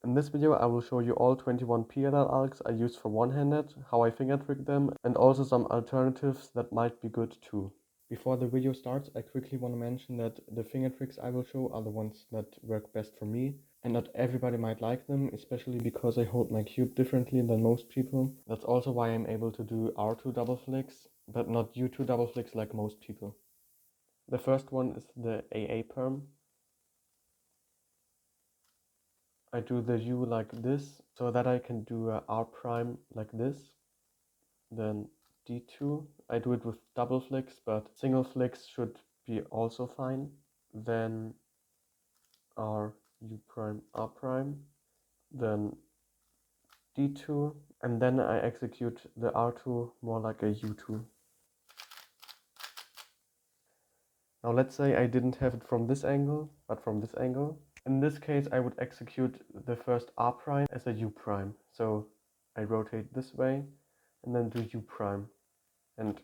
In this video I will show you all 21 PLL algs I use for one-handed, how I finger trick them, and also some alternatives that might be good too. Before the video starts, I quickly want to mention that the finger tricks I will show are the ones that work best for me, and not everybody might like them, especially because I hold my cube differently than most people. That's also why I'm able to do R2 double flicks, but not U2 double flicks like most people. The first one is the AA perm. I do the U like this, so that I can do a R prime like this. Then D2, I do it with double flicks, but single flicks should be also fine. Then R, U prime, R prime, then D2, and then I execute the R2 more like a U2. Now let's say I didn't have it from this angle, but from this angle. In this case, I would execute the first R prime as a U prime. So I rotate this way and then do U prime and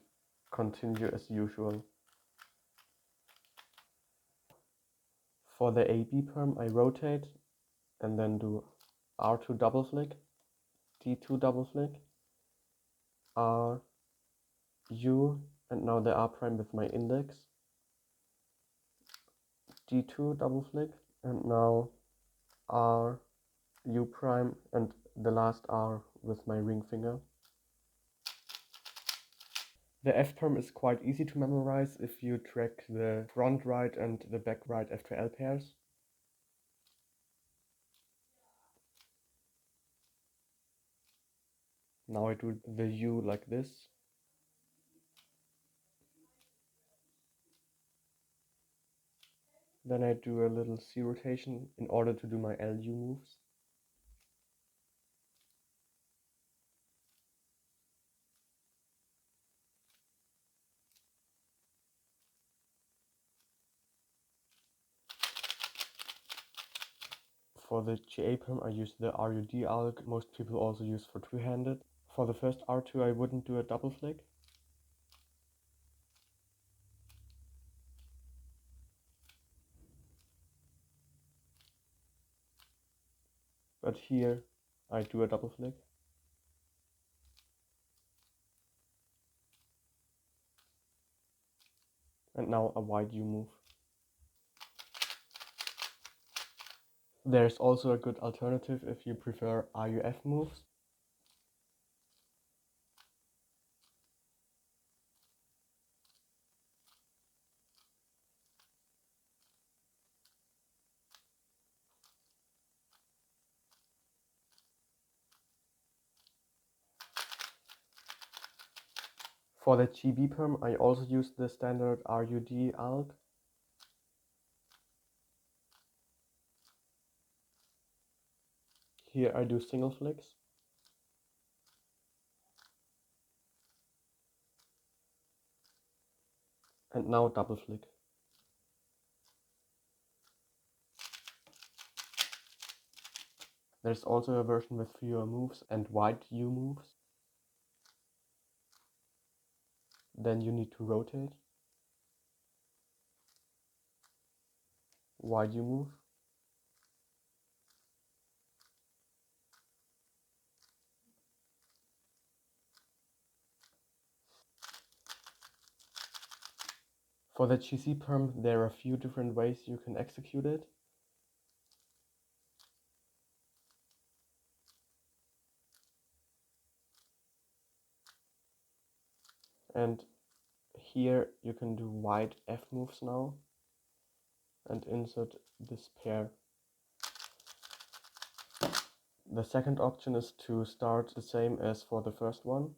continue as usual. For the AB perm, I rotate and then do R2 double flick, D2 double flick, R, U, and now the R prime with my index, D2 double flick, and now R, U prime, and the last R with my ring finger. The F perm is quite easy to memorize if you track the front right and the back right EPLL pairs. Now I do the U like this. Then I do a little C rotation in order to do my LU moves. For the GA perm, I use the RUD alg, most people also use for two-handed. For the first R2, I wouldn't do a double flick. But here, I do a double flick. And now a wide U move. There's also a good alternative if you prefer RUF moves. For the GB perm, I also use the standard RUD alg. Here I do single flicks. And now double flick. There's also a version with fewer moves and wide U moves. Then you need to rotate. Wide U move. For the GC perm, there are a few different ways you can execute it. And here you can do wide F moves now and insert this pair. The second option is to start the same as for the first one.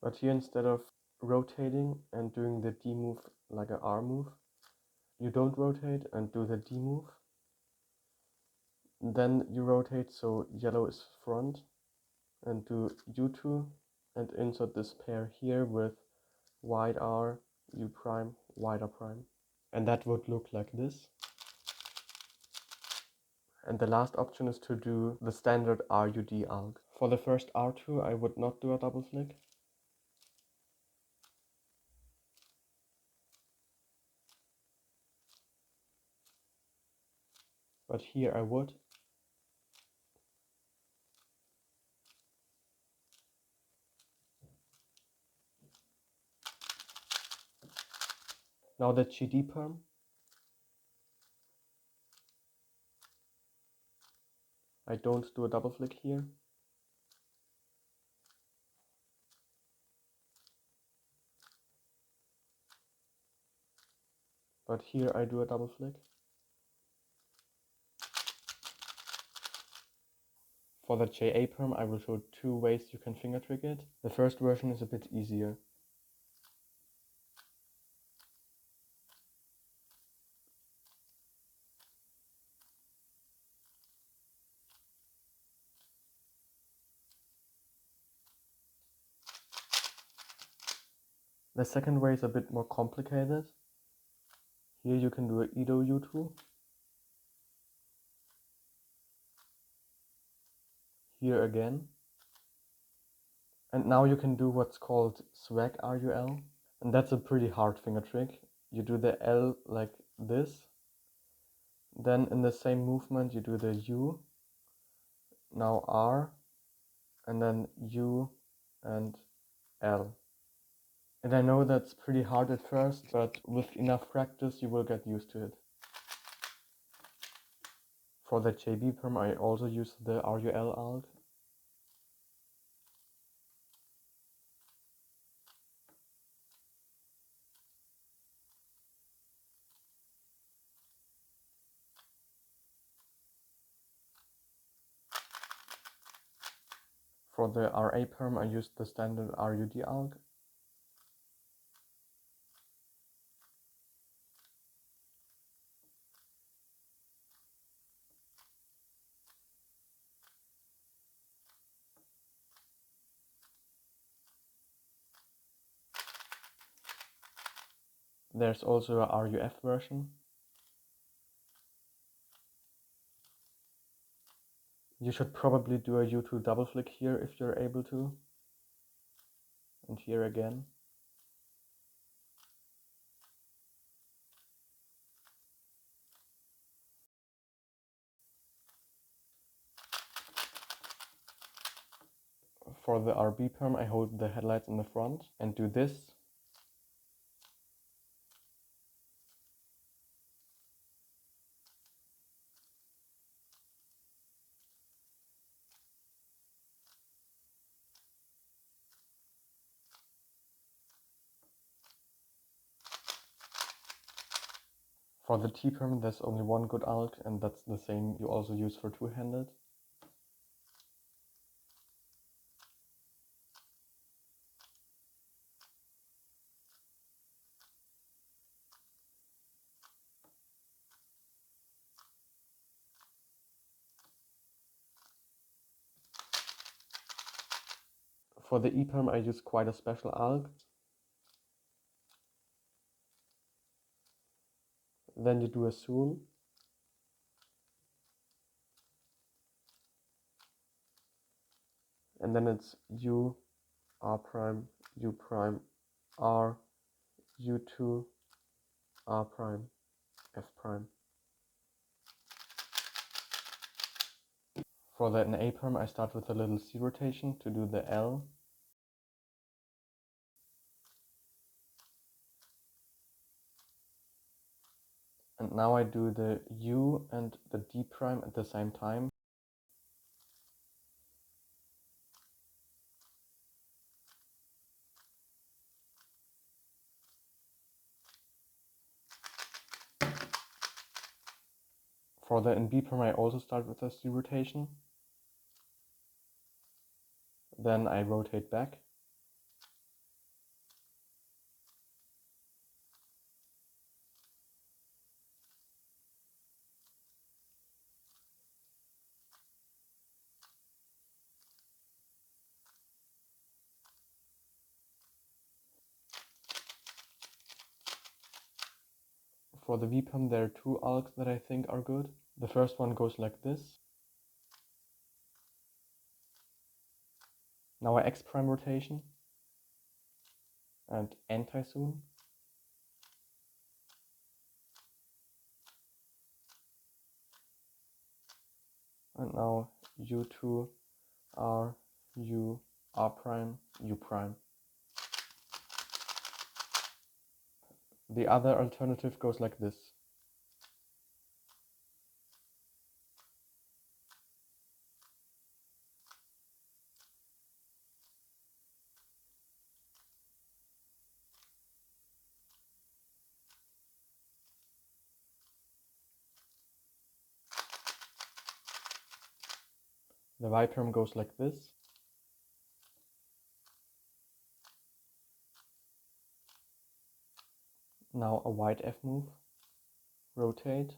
But here, instead of rotating and doing the D move like an R move, you don't rotate and do the D move. Then you rotate so yellow is front and do U2 and insert this pair here with wide R, U prime, wider prime. And that would look like this. And the last option is to do the standard RUD alg. For the first R2, I would not do a double flick. but here I would. Now the GD perm. I don't do a double flick here. But here I do a double flick. For the JA perm, I will show two ways you can finger trick it. The first version is a bit easier. The second way is a bit more complicated. Here you can do a Edo U2. Here again. And now you can do what's called swag RUL. And that's a pretty hard finger trick. You do the L like this. Then in the same movement you do the U. Now R. And then U and L. And I know that's pretty hard at first, but with enough practice you will get used to it. For the JB perm I also use the RUL ALG. For the RA perm I use the standard RUD ALG. There's also a RUF version. You should probably do a U2 double flick here if you're able to. And here again. For the RB perm I hold the headlights in the front and do this. For the T perm there's only one good ALG and that's the same you also use for two-handed. For the E perm I use quite a special ALG. Then you do a zoom. And then it's U, R prime, U prime, R, U2, R prime, F prime. For the NA perm I start with a little C rotation to do the L. And now I do the U and the D prime at the same time. For the NB perm I also start with a C rotation. Then I rotate back. For the V perm there are two ALGs that I think are good. The first one goes like this. Now a X prime rotation and anti-zoom. And now U2 R U R prime U prime. The other alternative goes like this. The Y term goes like this. Now a wide F move, rotate.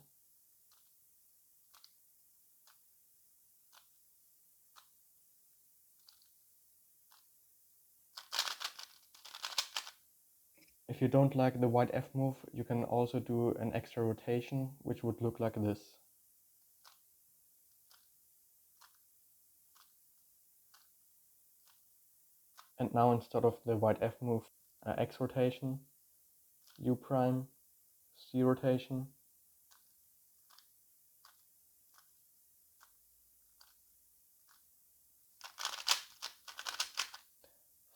If you don't like the wide F move, you can also do an extra rotation, which would look like this. And now instead of the wide F move, X rotation, U prime, C rotation.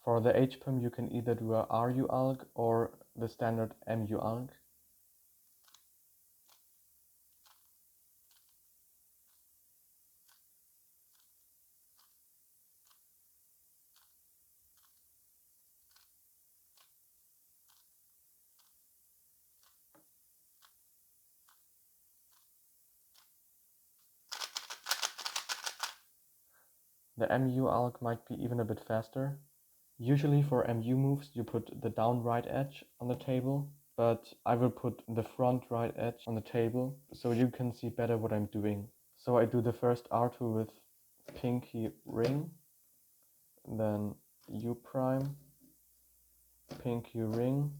For the H perm, you can either do a RU alg or the standard MU alg. The MU alg might be even a bit faster. Usually for MU moves, you put the down right edge on the table, but I will put the front right edge on the table so you can see better what I'm doing. So I do the first R2 with pinky ring, then U prime, pinky ring,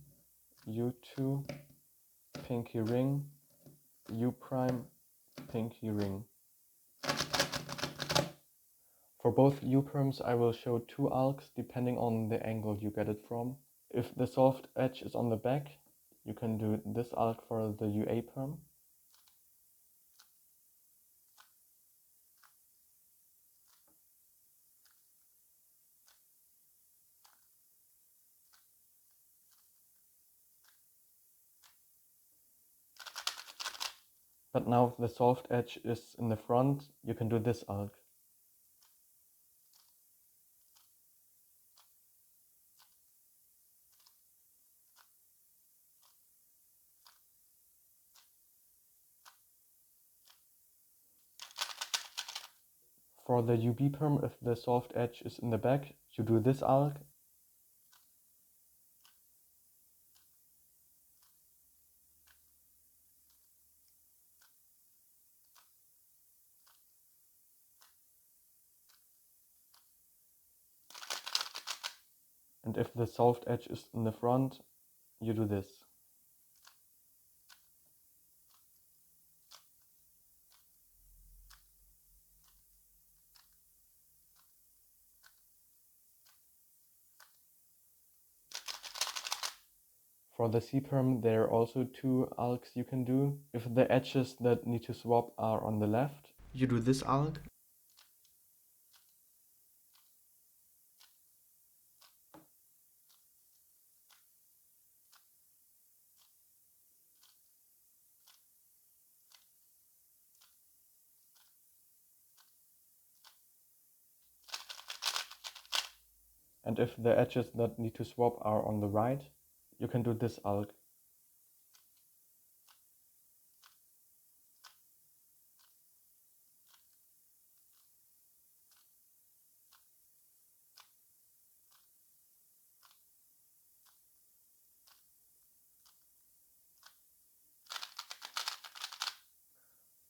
U2, pinky ring, U prime, pinky ring. For both U perms, I will show two algs depending on the angle you get it from. If the soft edge is on the back, you can do this alg for the UA perm. But now if the soft edge is in the front, you can do this alg. For the UB perm, if the soft edge is in the back, you do this alg. And if the soft edge is in the front, you do this. For the C perm, there are also two algs you can do. If the edges that need to swap are on the left, you do this alg. And if the edges that need to swap are on the right, you can do this alg.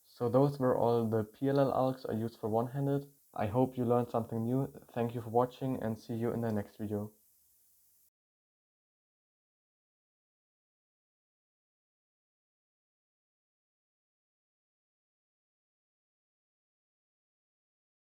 So those were all the PLL algs I used for one-handed. I hope you learned something new. Thank you for watching and see you in the next video.